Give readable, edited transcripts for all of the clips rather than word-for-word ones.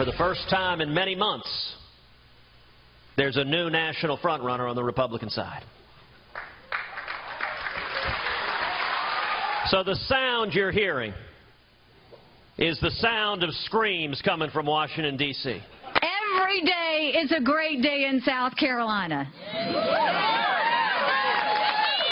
For the first time in many months, there's a new national frontrunner on the Republican side. So the sound you're hearing is the sound of screams coming from Washington, D.C. Every day is a great day in South Carolina.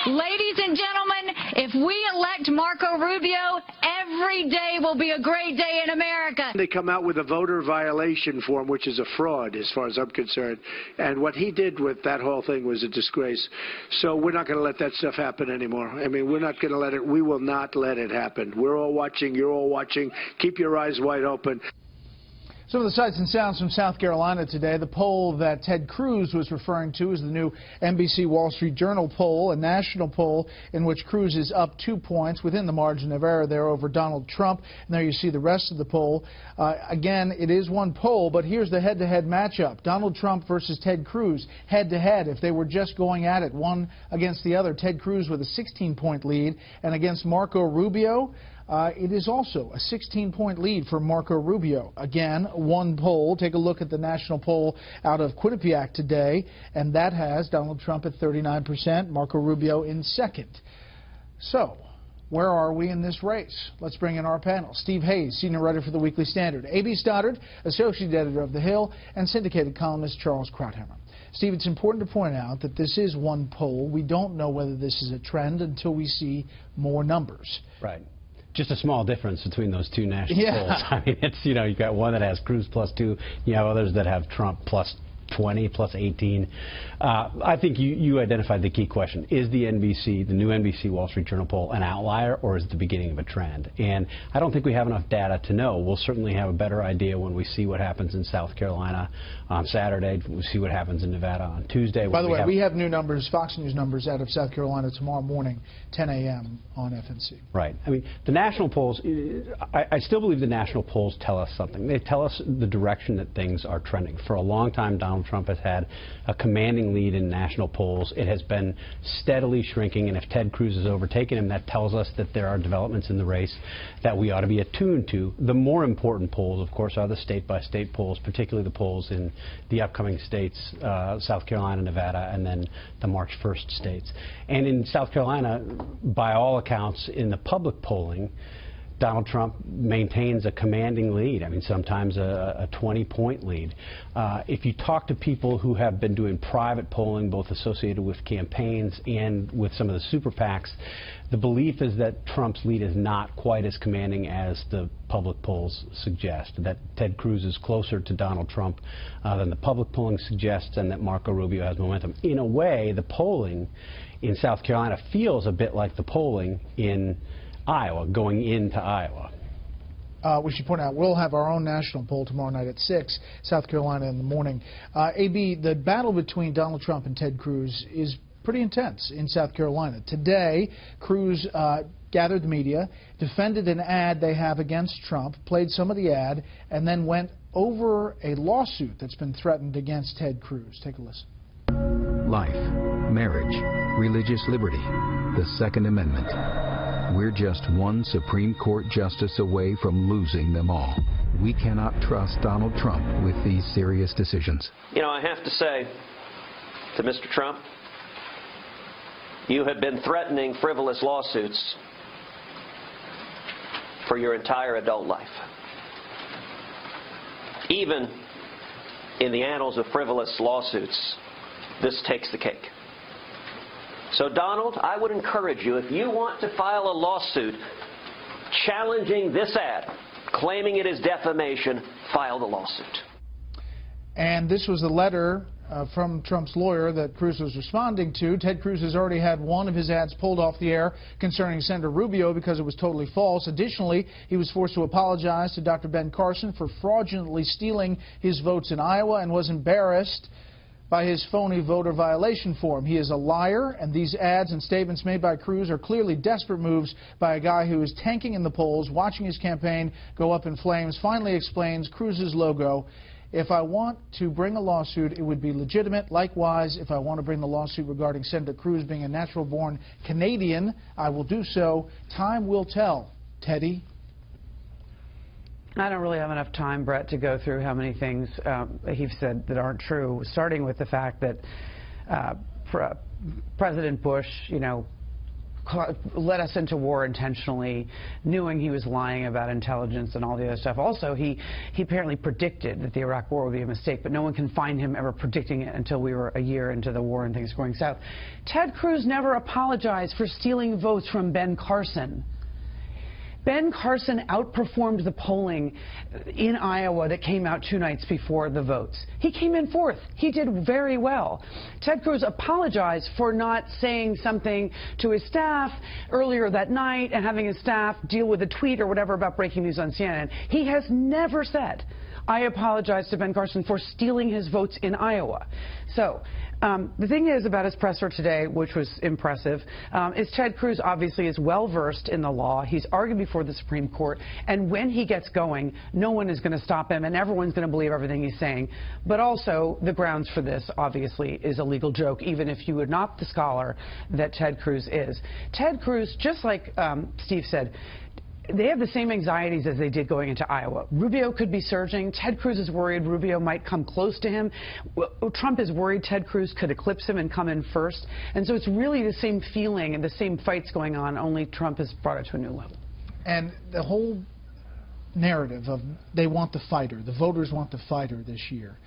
Ladies and gentlemen, if we elect Marco Rubio, every day will be a great day in America. They come out with a voter violation form, which is a fraud as far as I'm concerned. And what he did with that whole thing was a disgrace. So we're not going to let that stuff happen anymore. I mean, we're not going to let it. We will not let it happen. We're all watching. You're all watching. Keep your eyes wide open. Some of the sights and sounds from South Carolina today. The poll that Ted Cruz was referring to is the new NBC Wall Street Journal poll, a national poll in which Cruz is up 2 points within the margin of error there over Donald Trump. And there you see the rest of the poll. Again, it is one poll, but here's the head-to-head matchup. Donald Trump versus Ted Cruz, head-to-head. If they were just going at it, one against the other, Ted Cruz with a 16-point lead, and against Marco Rubio, it is also a 16-point lead for Marco Rubio. Again, one poll. Take a look at the national poll out of Quinnipiac today, and that has Donald Trump at 39%, Marco Rubio in second. So, where are we in this race? Let's bring in our panel. Steve Hayes, senior writer for the Weekly Standard. A.B. Stoddard, associate editor of The Hill, and syndicated columnist Charles Krauthammer. Steve, it's important to point out that this is one poll. We don't know whether this is a trend until we see more numbers. Right. Just a small difference between those two national polls. I mean, it's, you know, you've got one that has Cruz +2, you have others that have Trump +20, +18. I think you identified the key question. Is the new NBC Wall Street Journal poll an outlier, or is it the beginning of a trend? And I don't think we have enough data to know. We'll certainly have a better idea when we see what happens in South Carolina on Saturday. We'll see what happens in Nevada on Tuesday. By the way, we have new numbers, Fox News numbers out of South Carolina tomorrow morning, 10 a.m. on FNC. Right. I mean, the national polls, I still believe the national polls tell us something. They tell us the direction that things are trending. For a long time, Donald Trump has had a commanding lead in national polls. It has been steadily shrinking, and if Ted Cruz has overtaken him, that tells us that there are developments in the race that we ought to be attuned to. The more important polls, of course, are the state-by-state polls, particularly the polls in the upcoming states, South Carolina, Nevada, and then the March 1st states. And in South Carolina, by all accounts, in the public polling, Donald Trump maintains a commanding lead. I mean, sometimes a 20-point lead. If you talk to people who have been doing private polling, both associated with campaigns and with some of the super PACs, the belief is that Trump's lead is not quite as commanding as the public polls suggest, that Ted Cruz is closer to Donald Trump than the public polling suggests, and that Marco Rubio has momentum. In a way, the polling in South Carolina feels a bit like the polling in Iowa, going into Iowa. We should point out we'll have our own national poll tomorrow night at 6, South Carolina in the morning. A.B., the battle between Donald Trump and Ted Cruz is pretty intense in South Carolina. Today, Cruz gathered the media, defended an ad they have against Trump, played some of the ad, and then went over a lawsuit that's been threatened against Ted Cruz. Take a listen. Life, marriage, religious liberty, the Second Amendment. We're just one Supreme Court justice away from losing them all. We cannot trust Donald Trump with these serious decisions. You know, I have to say to Mr. Trump, you have been threatening frivolous lawsuits for your entire adult life. Even in the annals of frivolous lawsuits, this takes the cake. So, Donald, I would encourage you, if you want to file a lawsuit challenging this ad, claiming it is defamation, file the lawsuit. And this was the letter from Trump's lawyer that Cruz was responding to. Ted Cruz has already had one of his ads pulled off the air concerning Senator Rubio because it was totally false. Additionally, he was forced to apologize to Dr. Ben Carson for fraudulently stealing his votes in Iowa and was embarrassed by his phony voter violation form. He is a liar, and these ads and statements made by Cruz are clearly desperate moves by a guy who is tanking in the polls, watching his campaign go up in flames. Finally explains Cruz's logo. If I want to bring a lawsuit, it would be legitimate. Likewise, if I want to bring the lawsuit regarding Senator Cruz being a natural-born Canadian, I will do so. Time will tell, Teddy. I don't really have enough time, Brett, to go through how many things he's said that aren't true, starting with the fact that President Bush, led us into war intentionally, knowing he was lying about intelligence and all the other stuff. Also, he apparently predicted that the Iraq war would be a mistake, but no one can find him ever predicting it until we were a year into the war and things going south. Ted Cruz never apologized for stealing votes from Ben Carson. Ben Carson outperformed the polling in Iowa that came out 2 nights before the votes. He came in 4th. He did very well. Ted Cruz apologized for not saying something to his staff earlier that night and having his staff deal with a tweet or whatever about breaking news on CNN. He has never said, I apologize to Ben Carson for stealing his votes in Iowa. So the thing is about his presser today, which was impressive, is Ted Cruz obviously is well-versed in the law. He's argued before the Supreme Court, and when he gets going, no one is going to stop him, and everyone's going to believe everything he's saying. But also, the grounds for this, obviously, is a legal joke, even if you are not the scholar that Ted Cruz is. Ted Cruz, just like Steve said, they have the same anxieties as they did going into Iowa. Rubio could be surging. Ted Cruz is worried Rubio might come close to him. Trump is worried Ted Cruz could eclipse him and come in first. And so it's really the same feeling and the same fights going on, only Trump has brought it to a new level. And the whole narrative of they want the fighter, the voters want the fighter this year.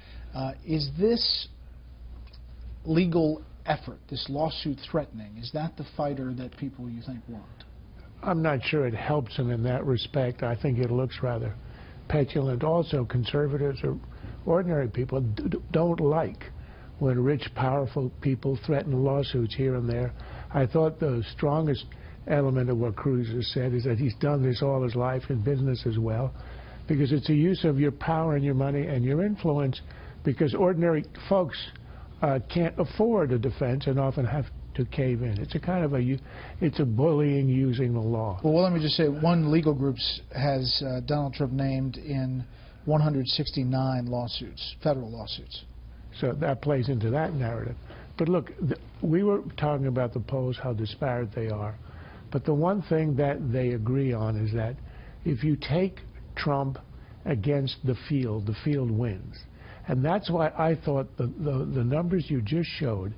Is this legal effort, this lawsuit threatening, is that the fighter that people you think want? I'm not sure it helps him in that respect. I think it looks rather petulant. Also, conservatives or ordinary people don't like when rich, powerful people threaten lawsuits here and there. I thought the strongest element of what Cruz has said is that he's done this all his life in business as well, because it's a use of your power and your money and your influence, because ordinary folks can't afford a defense and often have to cave in. It's a kind of it's a bullying using the law. Well, let me just say, one legal group has Donald Trump named in 169 lawsuits, federal lawsuits. So that plays into that narrative. But look, we were talking about the polls, how disparate they are. But the one thing that they agree on is that if you take Trump against the field wins. And that's why I thought the numbers you just showed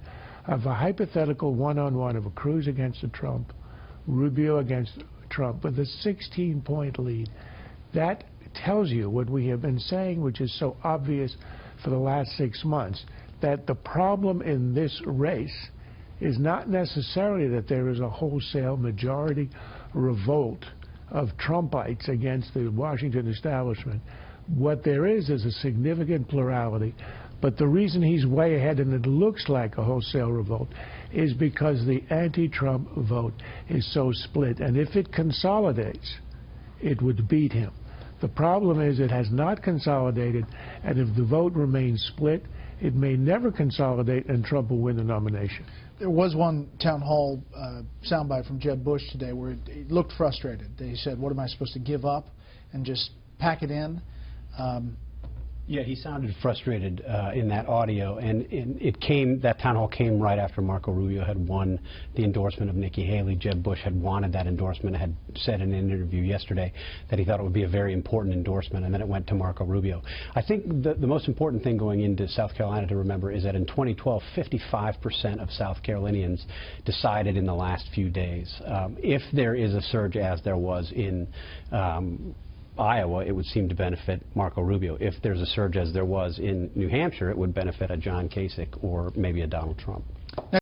of a hypothetical one-on-one of a Cruz against a Trump, Rubio against Trump, with a 16-point lead, that tells you what we have been saying, which is so obvious for the last 6 months, that the problem in this race is not necessarily that there is a wholesale majority revolt of Trumpites against the Washington establishment. What there is a significant plurality. But the reason he's way ahead, and it looks like a wholesale revolt, is because the anti-Trump vote is so split. And if it consolidates, it would beat him. The problem is it has not consolidated, and if the vote remains split, it may never consolidate, and Trump will win the nomination. There was one town hall soundbite from Jeb Bush today where he looked frustrated. He said, what am I supposed to give up and just pack it in? Yeah, he sounded frustrated in that audio, and that town hall came right after Marco Rubio had won the endorsement of Nikki Haley. Jeb Bush had wanted that endorsement, had said in an interview yesterday that he thought it would be a very important endorsement, and then it went to Marco Rubio. I think the most important thing going into South Carolina to remember is that in 2012, 55% of South Carolinians decided in the last few days. If there is a surge, as there was in Iowa, it would seem to benefit Marco Rubio. If there's a surge, as there was in New Hampshire, it would benefit a John Kasich or maybe a Donald Trump.